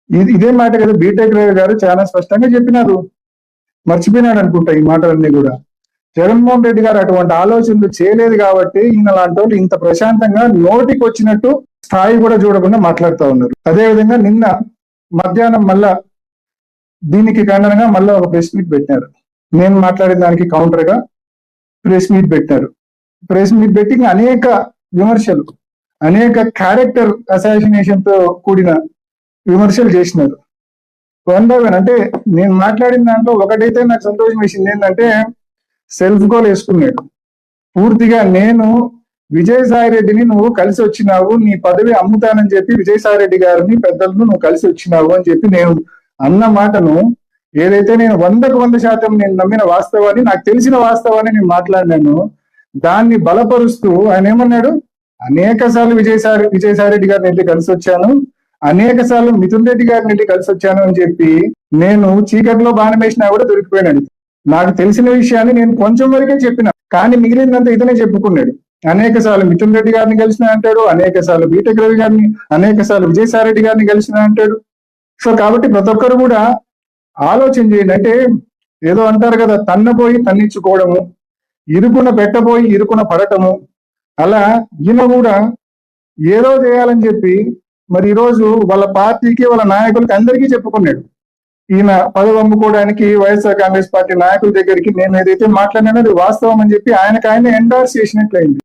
ఇదే మాట కదా బీటెక్ రవి గారు చాలా స్పష్టంగా చెప్పినారు. మర్చిపోయినాడు అనుకుంటా ఈ మాటలన్నీ కూడా. జగన్మోహన్ రెడ్డి గారు అటువంటి ఆలోచనలు చేయలేదు కాబట్టి ఈయన లాంటి వాళ్ళు ఇంత ప్రశాంతంగా నోటికి వచ్చినట్టు స్థాయి కూడా చూడకుండా మాట్లాడుతూ ఉన్నారు. అదేవిధంగా నిన్న మధ్యాహ్నం మళ్ళా దీనికి కారణంగా మళ్ళా ఒక ప్రెస్ మీట్ పెట్టారు. నేను మాట్లాడిన దానికి కౌంటర్ గా ప్రెస్ మీట్ పెట్టారు. ప్రెస్ మీట్ పెట్టి అనేక విమర్శలు, అనేక క్యారెక్టర్ అసాసినేషన్ తో కూడిన విమర్శలు చేసినారు. One by one. అంటే నేను మాట్లాడిన దాంట్లో ఒకటైతే నాకు సంతోషం వేసింది ఏంటంటే సెల్ఫ్ గోల్ వేసుకున్నాడు. పూర్తిగా నేను విజయసాయి రెడ్డిని నువ్వు కలిసి వచ్చినావు, నీ పదవి అమ్ముతానని చెప్పి విజయసాయి రెడ్డి గారిని పెద్దలను నువ్వు కలిసి వచ్చినావు అని చెప్పి నేను అన్న మాటను ఏదైతే నేను 100% నేను నమ్మిన వాస్తవాన్ని, నాకు తెలిసిన వాస్తవాన్ని నేను మాట్లాడినాను, దాన్ని బలపరుస్తూ ఆయన ఏమన్నాడు, అనేక సార్లు విజయసాయి రెడ్డి గారిని వెళ్ళి కలిసి వచ్చాను, అనేక సార్లు మిథున్ రెడ్డి గారిని వెళ్ళి కలిసి వచ్చాను అని చెప్పి నేను చీకట్లో బాణం వేసినా కూడా దొరికిపోయినాడు. నాకు తెలిసిన విషయాన్ని నేను కొంచెం వరకే చెప్పిన, కానీ మిగిలిందంతా ఇతనే చెప్పుకున్నాడు. అనేక సార్లు మిథున్ రెడ్డి గారిని కలిసిన అంటాడు, అనేక సార్లు బీటెక్ రవి గారిని, అనేక సార్లు విజయసాయి రెడ్డి గారిని కలిసిన అంటాడు. సో కాబట్టి ప్రతి ఒక్కరు కూడా ఆలోచన చేయండి. అంటే ఏదో అంటారు కదా, తన్నపోయి తన్నించుకోవడము, ఇరుకున పెట్టబోయి ఇరుకున పడటము, అలా ఈయన కూడా ఏదో చేయాలని చెప్పి మరి ఈరోజు వాళ్ళ పార్టీకి వాళ్ళ నాయకులకి అందరికీ చెప్పుకున్నాడు. ఈయన పదవి అమ్ముకోవడానికి వైఎస్ఆర్ కాంగ్రెస్ పార్టీ నాయకుల దగ్గరికి నేను ఏదైతే మాట్లాడినానో అది వాస్తవం అని చెప్పి ఆయనకు ఆయన ఎండార్స్ చేసినట్లయింది.